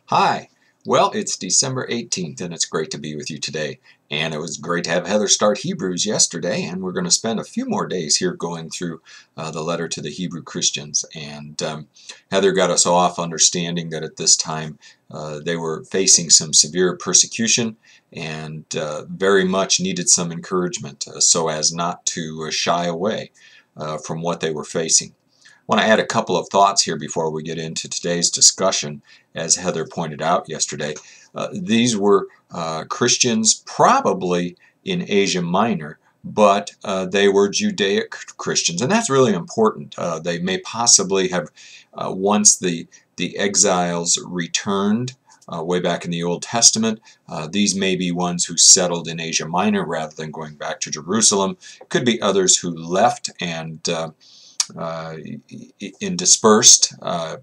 Hi. Well, it's December 18th, and it's great to be with you today. And it was great to have Heather start Hebrews yesterday, and we're going to spend a few more days here going through the letter to the Hebrew Christians. And Heather got us off understanding that at this time they were facing some severe persecution and very much needed some encouragement so as not to shy away from what they were facing. I want to add a couple of thoughts here before we get into today's discussion. As Heather pointed out yesterday, these were Christians probably in Asia Minor, but they were Judaic Christians, and that's really important. They may possibly have, once the exiles returned way back in the Old Testament, these may be ones who settled in Asia Minor rather than going back to Jerusalem. Could be others who left and dispersed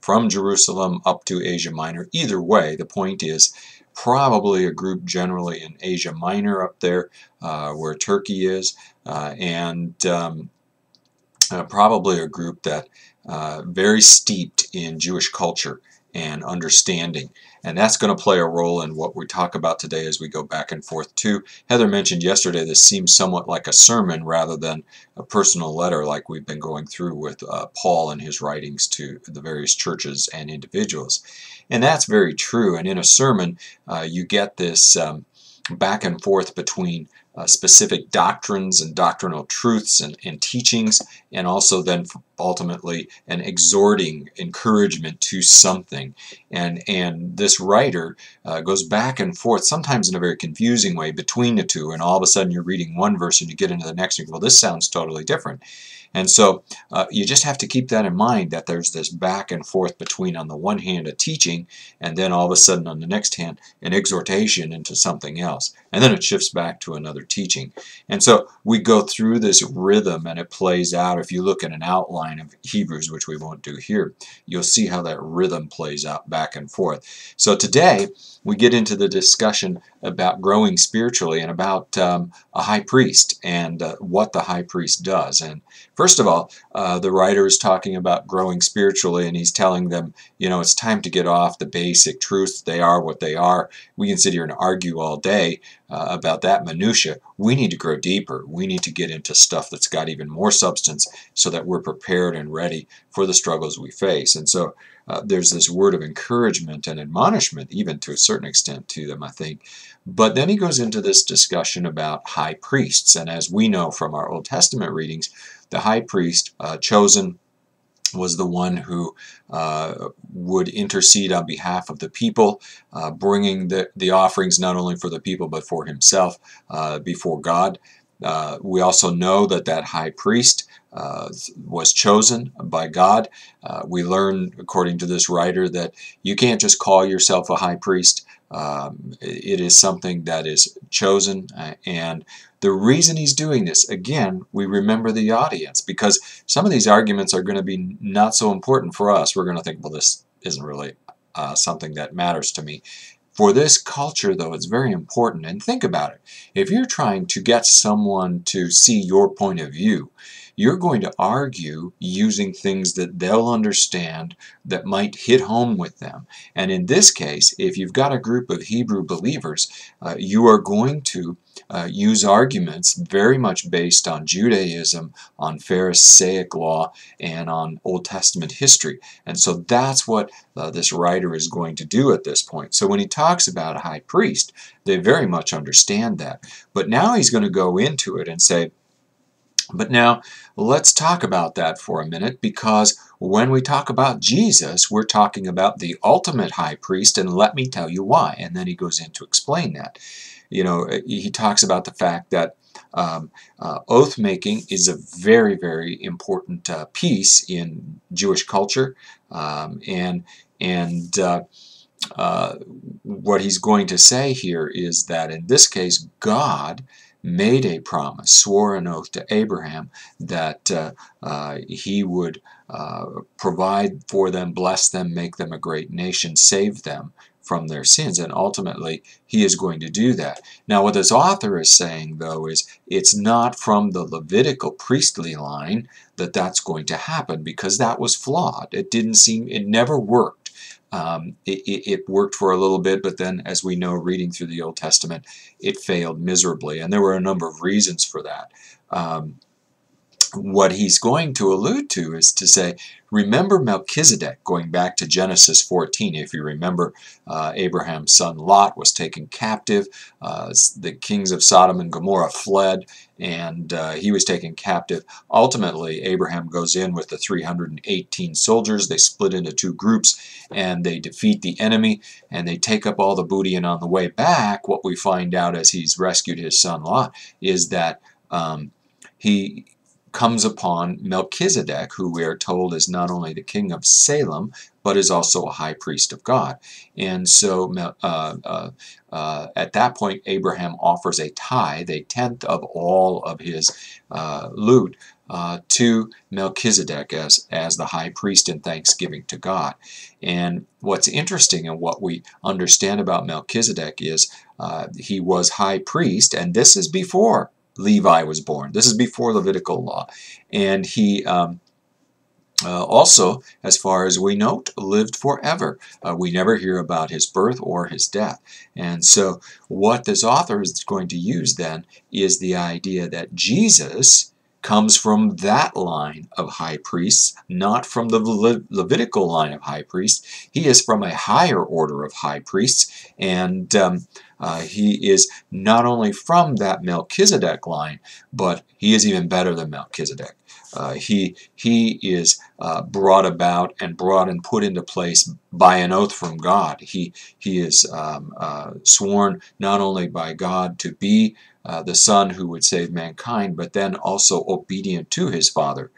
from Jerusalem up to Asia Minor. Either way, the point is probably a group generally in Asia Minor up there where Turkey is, and probably a group that very steeped in Jewish culture and understanding. And that's going to play a role in what we talk about today as we go back and forth too. Heather mentioned yesterday this seems somewhat like a sermon rather than a personal letter like we've been going through with Paul and his writings to the various churches and individuals. And that's very true. And in a sermon, you get this back and forth between specific doctrines and doctrinal truths and teachings, and also then ultimately an exhorting encouragement to something. And this writer goes back and forth, sometimes in a very confusing way, between the two, and all of a sudden you're reading one verse and you get into the next and you go, well, this sounds totally different. And so you just have to keep that in mind, that there's this back and forth between, on the one hand, a teaching, and then all of a sudden on the next hand, an exhortation into something else. And then it shifts back to another teaching. And so we go through this rhythm and it plays out. If you look at an outline of Hebrews, which we won't do here, you'll see how that rhythm plays out back and forth. So today we get into the discussion about growing spiritually and about a high priest and what the high priest does. And first of all, the writer is talking about growing spiritually, and he's telling them, you know, it's time to get off the basic truths. They are what they are. We can sit here and argue all day about that minutia. We need to grow deeper. We need to get into stuff that's got even more substance so that we're prepared and ready for the struggles we face. And so there's this word of encouragement and admonishment, even to a certain extent, to them, I think. But then he goes into this discussion about high priests. And as we know from our Old Testament readings, the high priest chosen was the one who would intercede on behalf of the people, bringing the offerings not only for the people but for himself before God. We also know that that high priest was chosen by God. We learn, according to this writer, that you can't just call yourself a high priest. It is something that is chosen, and the reason he's doing this, again, we remember the audience, because some of these arguments are going to be not so important for us. We're going to think, well, this isn't really something that matters to me. For this culture, though, it's very important. And think about it. If you're trying to get someone to see your point of view, you're going to argue using things that they'll understand that might hit home with them. And in this case, if you've got a group of Hebrew believers, you are going to use arguments very much based on Judaism, on Pharisaic law, and on Old Testament history. And so that's what this writer is going to do at this point. So when he talks about a high priest, they very much understand that. But now he's going to go into it and say, but now let's talk about that for a minute, because when we talk about Jesus, we're talking about the ultimate high priest, and let me tell you why. And then he goes in to explain that. You know, he talks about the fact that oath making is a very, very important piece in Jewish culture, and what he's going to say here is that in this case, God made a promise, swore an oath to Abraham that he would provide for them, bless them, make them a great nation, save them from their sins, and ultimately he is going to do that. Now what this author is saying, though, is it's not from the Levitical priestly line that that's going to happen, because that was flawed. It never worked. It worked for a little bit, but then, as we know, reading through the Old Testament, it failed miserably, and there were a number of reasons for that. What he's going to allude to is to say, remember Melchizedek, going back to Genesis 14. If you remember, Abraham's son Lot was taken captive. The kings of Sodom and Gomorrah fled, and he was taken captive. Ultimately, Abraham goes in with the 318 soldiers. They split into two groups, and they defeat the enemy, and they take up all the booty. And on the way back, what we find out as he's rescued his son Lot is that he comes upon Melchizedek, who we are told is not only the king of Salem, but is also a high priest of God. And so at that point, Abraham offers a tithe, a tenth of all of his loot, to Melchizedek as the high priest in thanksgiving to God. And what's interesting and what we understand about Melchizedek is he was high priest, and this is before Levi was born. This is before Levitical law. And he also, as far as we note, lived forever. We never hear about his birth or his death. And so what this author is going to use then is the idea that Jesus comes from that line of high priests, not from the Levitical line of high priests. He is from a higher order of high priests, and he is not only from that Melchizedek line, but he is even better than Melchizedek. He is brought about and brought and put into place by an oath from God. He is sworn not only by God to be the Son who would save mankind, but then also obedient to his Father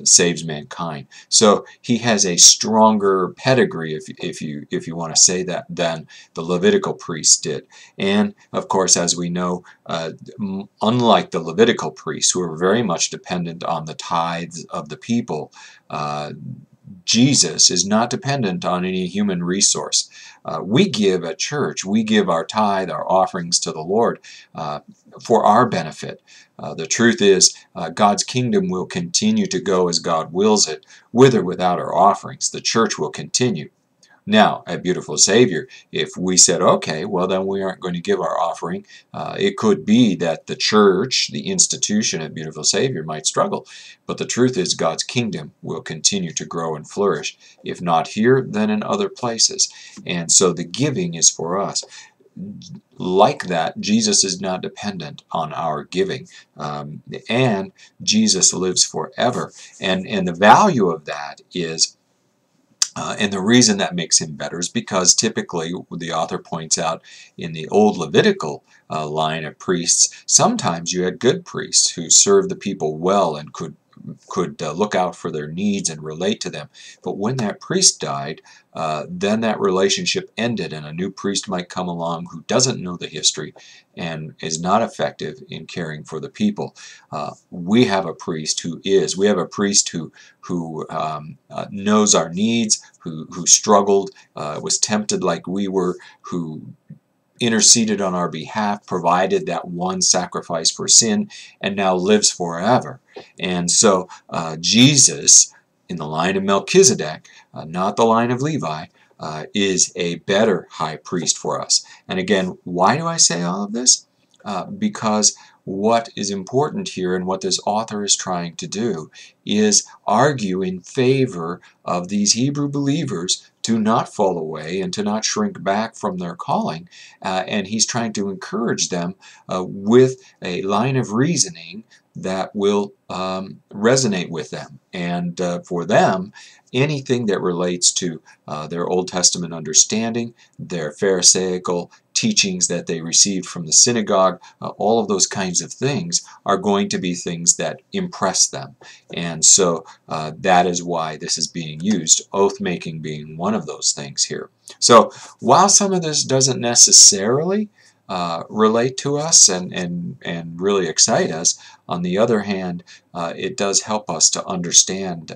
saves mankind. So he has a stronger pedigree, if you want to say that, than the Levitical priests did. And of course, as we know, unlike the Levitical priests, who are very much dependent on the tithes of the people, Jesus is not dependent on any human resource. We give at church, we give our tithe, our offerings to the Lord for our benefit. The truth is, God's kingdom will continue to go as God wills it, with or without our offerings. The church will continue. Now, at Beautiful Savior, if we said, okay, well then we aren't going to give our offering, it could be that the church, the institution at Beautiful Savior might struggle. But the truth is God's kingdom will continue to grow and flourish, if not here, then in other places. And so the giving is for us. Like that, Jesus is not dependent on our giving, and Jesus lives forever. And the value of that is, and the reason that makes him better is because typically, the author points out, in the old Levitical line of priests, sometimes you had good priests who served the people well and could look out for their needs and relate to them. But when that priest died, then that relationship ended, and a new priest might come along who doesn't know the history and is not effective in caring for the people. We have a priest who is. We have a priest who knows our needs, who struggled, was tempted like we were, who interceded on our behalf, provided that one sacrifice for sin, and now lives forever. And so Jesus, in the line of Melchizedek, not the line of Levi, is a better high priest for us. And again, why do I say all of this? Because what is important here, and what this author is trying to do, is argue in favor of these Hebrew believers to not fall away and to not shrink back from their calling. And he's trying to encourage them with a line of reasoning that will resonate with them. And for them, anything that relates to their Old Testament understanding, their Pharisaical teachings that they received from the synagogue, all of those kinds of things are going to be things that impress them. And so that is why this is being used, oath-making being one of those things here. So while some of this doesn't necessarily relate to us and really excite us, on the other hand, it does help us to understand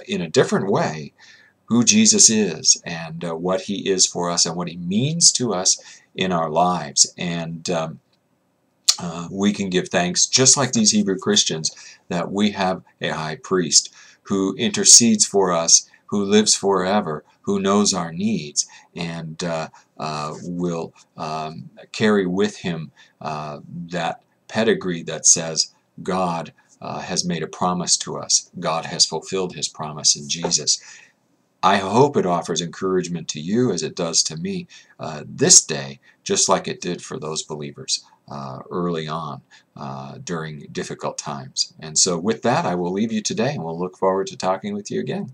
in a different way who Jesus is, and what he is for us, and what he means to us in our lives. And we can give thanks, just like these Hebrew Christians, that we have a high priest who intercedes for us, who lives forever, who knows our needs and will carry with him that pedigree that says God has made a promise to us. God has fulfilled his promise in Jesus. I hope it offers encouragement to you as it does to me this day, just like it did for those believers early on during difficult times. And so with that, I will leave you today, and we'll look forward to talking with you again.